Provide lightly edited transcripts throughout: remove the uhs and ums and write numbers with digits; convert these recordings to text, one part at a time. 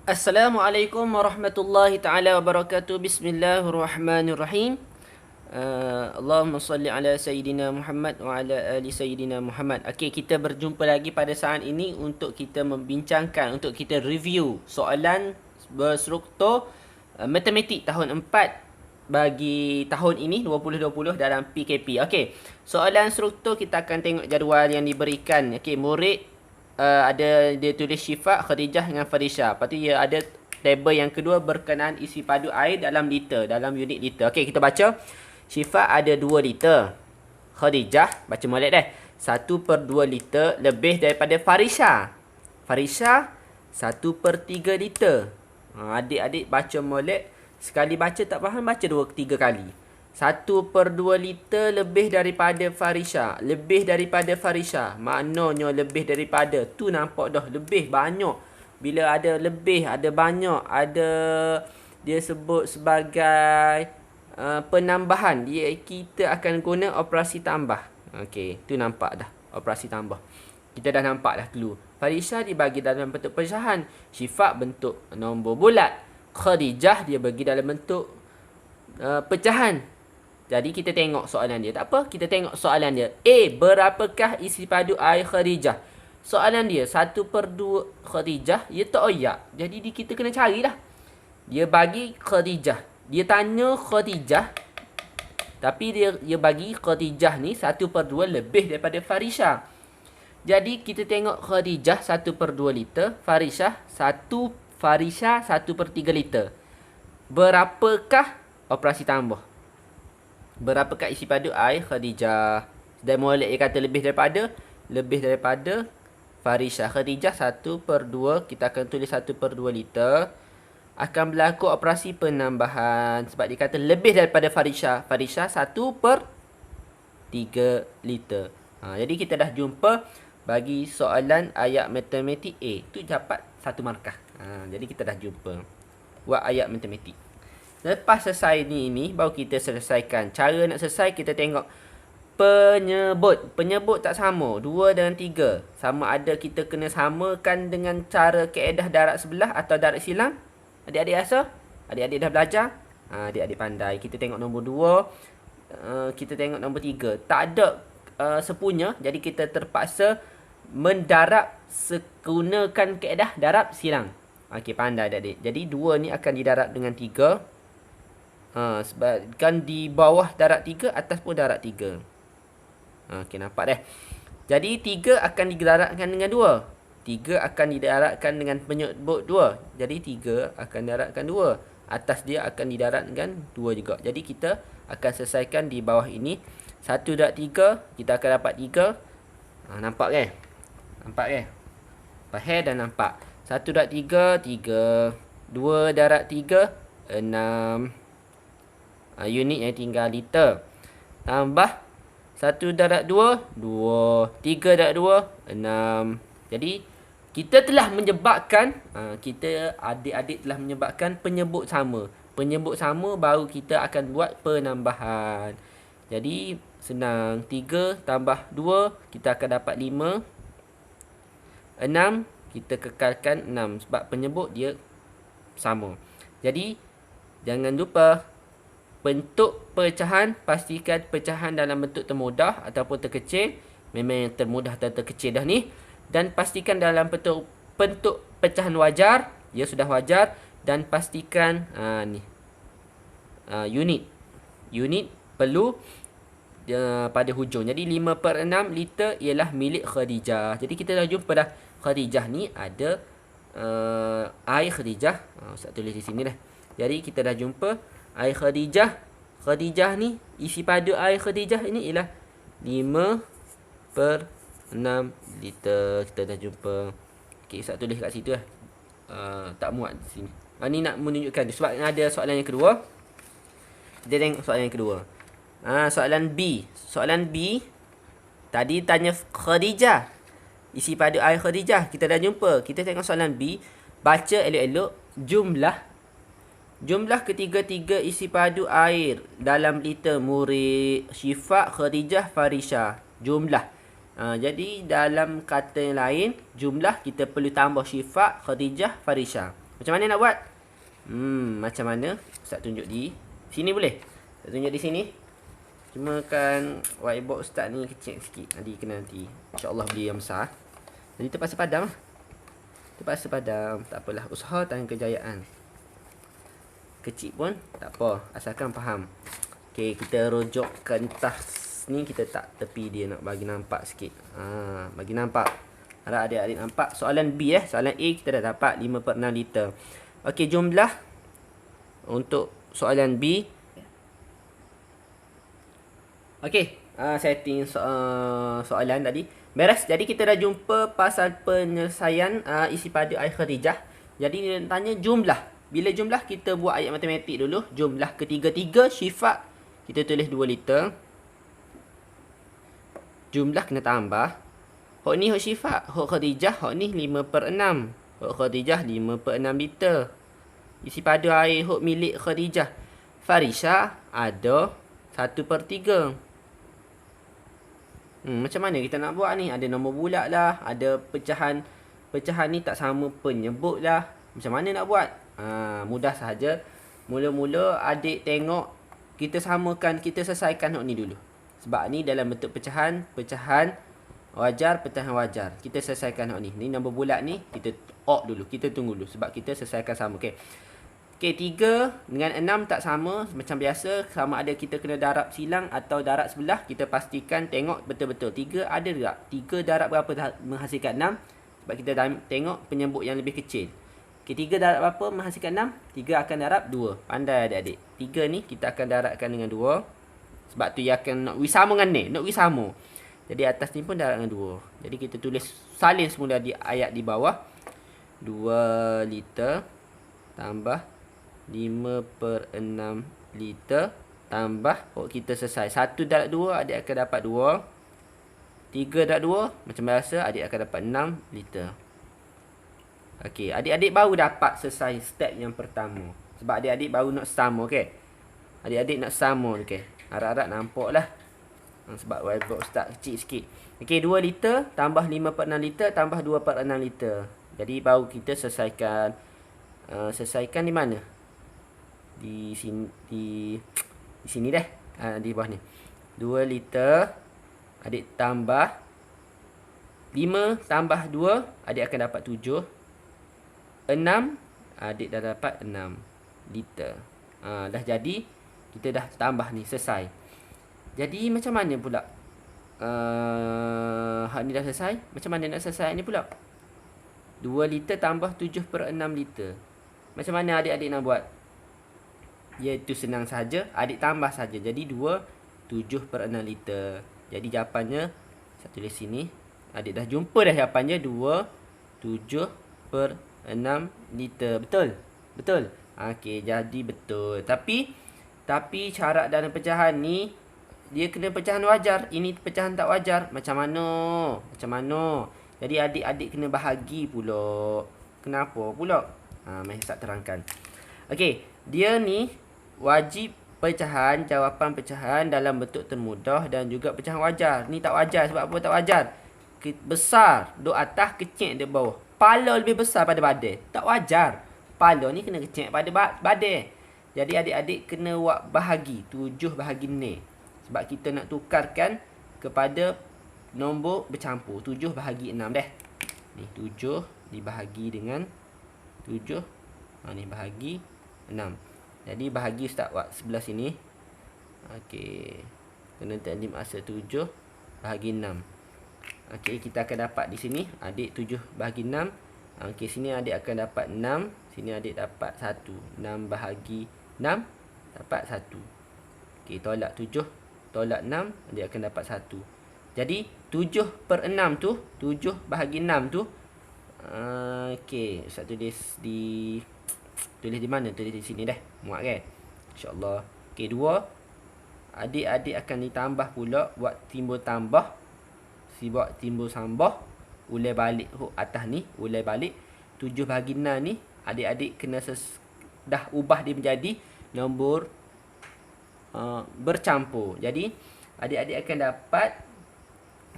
Assalamualaikum warahmatullahi taala wabarakatuh. Bismillahirrahmanirrahim. Allahumma salli ala Sayyidina Muhammad wa ala ali Sayyidina Muhammad. Okey, kita berjumpa lagi pada saat ini untuk kita membincangkan, untuk kita review soalan berstruktur matematik tahun 4 bagi tahun ini 2020 dalam PKP. Okey, soalan struktur kita akan tengok jadual yang diberikan. Okey, murid ada dia tulis Syifa, Khadijah dengan Farisha. Lepas tu dia ada tabel yang kedua berkenaan isi padu air dalam liter, dalam unit liter. Okey, kita baca. Syifa ada 2 liter. Khadijah, baca molek dah. 1/2 liter lebih daripada Farisha. Farisha 1/3 liter. Adik-adik baca molek. Sekali baca tak faham, baca 2-3 kali. 1/2 liter lebih daripada Farisha. Lebih daripada Farisha. Maknanya lebih daripada. Tu nampak dah lebih banyak. Bila ada lebih, ada banyak, ada dia sebut sebagai penambahan. Kita akan guna operasi tambah. Okey, tu nampak dah. Operasi tambah. Kita dah nampak dah clue. Farisha dibagi dalam bentuk pecahan. Syifa bentuk nombor bulat. Khadijah dia bagi dalam bentuk pecahan. Jadi kita tengok soalan dia. Tak apa, kita tengok soalan dia. A. Berapakah isi padu air Khadijah? Soalan dia 1/2 Khadijah. Dia tak oyak. Jadi kita kena carilah. Dia bagi Khadijah. Dia tanya Khadijah. Tapi dia bagi Khadijah ni 1/2 lebih daripada Farisha. Jadi kita tengok Khadijah 1/2 liter. Farisha 1/3 liter. Berapakah operasi tambah? Berapakah isi padu air Khadijah? Dan molek dia kata lebih daripada Farisha. Khadijah 1/2, kita akan tulis 1/2 liter. Akan berlaku operasi penambahan sebab dia kata lebih daripada Farisha. Farisha 1/3 liter. Jadi kita dah jumpa bagi soalan ayat matematik A. Tu dapat 1 markah. Jadi kita dah jumpa buat ayat matematik. Lepas selesai ni baru kita selesaikan. Cara nak selesai kita tengok penyebut. Penyebut tak sama. 2 dengan 3. Sama ada kita kena samakan dengan cara kaedah darat sebelah atau darat silang. Adik-adik rasa? Adik-adik dah belajar? Adik-adik pandai. Kita tengok nombor 2. Kita tengok nombor 3. Tak ada sepunya. Jadi kita terpaksa mendarab menggunakan kaedah darab silang. Okey, pandai adik-adik. Jadi 2 ni akan didarab dengan 3. Sebab kan di bawah darab 3, atas pun darab 3. Okey, nampak dah. Jadi 3 akan didarabkan dengan 2. 3 akan didarabkan dengan penyebut 2. Jadi 3 akan didarabkan 2. Atas dia akan didarab dengan 2 juga. Jadi kita akan selesaikan di bawah ini. 1/3 kita akan dapat 3. Nampak kan? Nampak kan? Faham dan nampak. 1/3 3. 2/3 6. Unit yang tinggal liter. Tambah 1/2 2. 3/2 6. Jadi kita telah menyebabkan kita adik-adik telah menyebabkan penyebut sama. Penyebut sama baru kita akan buat penambahan. Jadi senang. 3 tambah 2 kita akan dapat 5. 6 kita kekalkan 6 sebab penyebut dia sama. Jadi jangan lupa bentuk pecahan, pastikan pecahan dalam bentuk termudah ataupun terkecil. Memang yang termudah atau terkecil dah ni. Dan pastikan dalam bentuk pecahan wajar. Dia sudah wajar. Dan pastikan ni unit. Unit perlu pada hujung. Jadi 5/6 liter ialah milik Khadijah. Jadi kita dah jumpa dah. Khadijah ni ada air Khadijah. Ustaz tulis di sini dah. Jadi kita dah jumpa air Khadijah. Khadijah ni, isi padu air Khadijah ini ialah 5/6 liter. Kita dah jumpa. Okey, Ustaz tulis kat situ lah. Tak muat di sini. Ni nak menunjukkan sebab ada soalan yang kedua. Kita tengok soalan yang kedua. Soalan B. Soalan B tadi tanya Khadijah. Isi padu air Khadijah. Kita dah jumpa. Kita tengok soalan B. Baca elok-elok jumlah ketiga-tiga isi padu air dalam liter murid Syifa, Khadijah, Farisha. Jumlah. Jadi dalam kata yang lain, jumlah kita perlu tambah Syifa, Khadijah, Farisha. Macam mana nak buat? Macam mana? Ustaz tunjuk di sini boleh? Ustaz tunjuk di sini. Cuma kan whiteboard Ustaz ni kecil sikit. Nanti InsyaAllah beli yang besar. Jadi terpaksa padam lah. Terpaksa padam. Tak apalah. Usaha tangan kejayaan. Kecil pun tak apa. Asalkan faham. Okay, kita rujuk kertas ni. Kita tak tepi dia nak bagi nampak sikit. Bagi nampak. Harap adik-adik nampak. Soalan B Soalan A kita dah dapat 5/6 liter. Okey, jumlah untuk soalan B. Okey, setting soalan tadi. Beres. Jadi kita dah jumpa pasal penyelesaian isi pada air Khadijah. Jadi dia tanya jumlah. Bila jumlah kita buat ayat matematik dulu. Jumlah ketiga-tiga Syifa kita tulis 2 liter. Jumlah kena tambah. Hok ni hok Syifa, hok Khadijah, hok ni 5/6. Hok Khadijah 5/6 liter. Isi pada air hok milik Khadijah. Farisha ada 1/3. Macam mana kita nak buat ni? Ada nombor bulat lah, ada pecahan. Pecahan ni tak sama penyebut lah. Macam mana nak buat? Mudah sahaja. Mula-mula adik tengok, kita samakan, kita selesaikan hok ni dulu. Sebab ni dalam bentuk pecahan, pecahan wajar, pecahan wajar. Kita selesaikan hok ni. Ni nombor bulat ni, kita dulu. Kita tunggu dulu. Sebab kita selesaikan sama. Okay. Okay, 3 dengan 6 tak sama. Macam biasa, sama ada kita kena darab silang atau darab sebelah. Kita pastikan, tengok betul-betul. 3 ada tak? 3 darab berapa menghasilkan 6? Sebab kita tengok penyebut yang lebih kecil. Okay, 3 darab berapa menghasilkan 6? 3 akan darab 2. Pandai adik-adik. 3 ni kita akan darabkan dengan 2. Sebab tu ia akan nak wisama dengan ni. Nak wisama. Jadi atas ni pun darab dengan 2. Jadi kita tulis salin semula di ayat di bawah. 2 liter tambah 5/6 liter tambah. Kita selesai. 1 darab 2 adik akan dapat 2. 3 darab 2 macam biasa adik akan dapat 6 liter. Okey, adik-adik baru dapat selesai step yang pertama. Sebab adik-adik baru nak sama, okey. Adik-adik nak sama, okey. Harap-harap nampak lah. Sebab whiteboard Ustaz kecil sikit. Okey, 2 liter tambah 5/6 liter tambah 2/6 liter. Jadi baru kita selesaikan. Selesaikan di mana? Di sini dah. Di bawah ni. 2 liter adik tambah 5 tambah 2 adik akan dapat 7. 6 adik dah dapat 6 liter. Dah jadi. Kita dah tambah ni, selesai. Jadi macam mana pula hak ni dah selesai? Macam mana nak selesai ni pula? 2 liter tambah 7/6 liter. Macam mana adik-adik nak buat? Iaitu senang saja, adik tambah saja. Jadi 2 7/6 liter. Jadi jawapannya saya tulis sini. Adik dah jumpa dah jawapannya 2 7/6 liter. Betul? Betul. Okey, jadi betul. Tapi syarat dalam pecahan ni dia kena pecahan wajar. Ini pecahan tak wajar. Macam mana? Macam mana? Jadi adik-adik kena bahagi pula. Kenapa pula? Mari saya terangkan. Okey, dia ni wajib pecahan, jawapan pecahan dalam bentuk termudah dan juga pecahan wajar. Ni tak wajar. Sebab apa tak wajar? Besar duk atas, kecil di bawah. Pala lebih besar pada badai. Tak wajar. Pala ni kena kecil pada badai. Jadi adik-adik kena buat bahagi. 7 bahagi ni. Sebab kita nak tukarkan kepada nombor bercampur. 7 bahagi 6 dah. Ni 7 dibahagi dengan 7. Ni bahagi 6. Jadi bahagi Ustaz buat sebelah sini. Okey. Kena takdim asal 7 bahagi 6. Okey, kita akan dapat di sini. Adik 7 bahagi 6. Okey, sini adik akan dapat 6. Sini adik dapat 1. 6 bahagi 6 dapat 1. Okey, tolak 7 tolak 6 adik akan dapat 1. Jadi 7/6 tu, 7 bahagi 6 tu. Okey, Ustaz tulis di mana? Tulis di sini dah. Muat kan? InsyaAllah. Okey, 2. Adik-adik akan ditambah pula. Buat timbul tambah. Buat timbul sambah. Ulai balik atas ni. Ulai balik. 7 bahagi 6 ni. Adik-adik kena dah ubah dia menjadi nombor bercampur. Jadi adik-adik akan dapat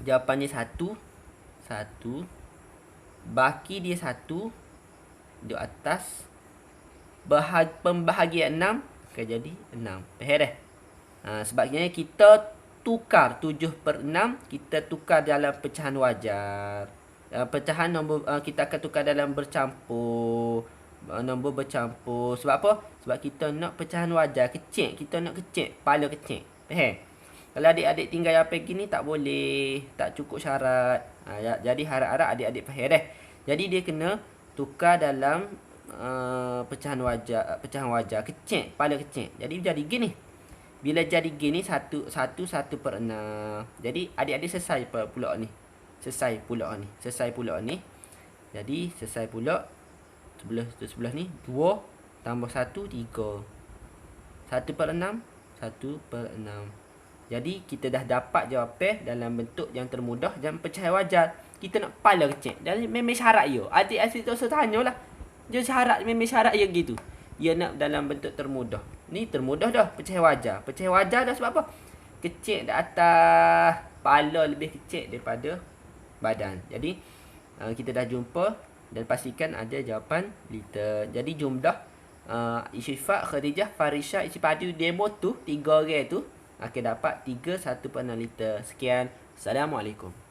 jawapannya 1. Baki dia 1 di atas. pembahagian 6 akan jadi 6. Faham dah? Sebabnya kita tukar 7/6, kita tukar dalam pecahan wajar. Pecahan nombor kita akan tukar dalam bercampur. Nombor bercampur. Sebab apa? Sebab kita nak pecahan wajar kecil. Kita nak kecil, kepala kecil. Faham? Kalau adik-adik tinggal apa gini tak boleh, tak cukup syarat. Jadi harap-harap adik-adik faham dah. Jadi dia kena tukar dalam pecahan wajar kecil, kepala kecil. Jadi jadi gini. Bila jadi gini 1/6. Jadi adik-adik selesai pula ni. Selesai pula ni. Jadi selesai pula sebelah ni 2 tambah 1 3. 1/6. Jadi kita dah dapat jawapan dalam bentuk yang termudah dan pecahan wajar. Kita nak kepala kecil. Dan memang syarat dia. Adik-adik tak usah tanyalah. Dia memang syarat dia gitu. Dia nak dalam bentuk termudah. Ni termudah dah, pecahan wajar. Pecahan wajar dah sebab apa? Kecil di atas, kepala lebih kecil daripada badan. Jadi kita dah jumpa dan pastikan ada jawapan liter. Jadi jumlah Syifat, Khadijah, Farisha isi padu demo tu 3 orang tu akan dapat 3 1/6 liter. Sekian. Assalamualaikum.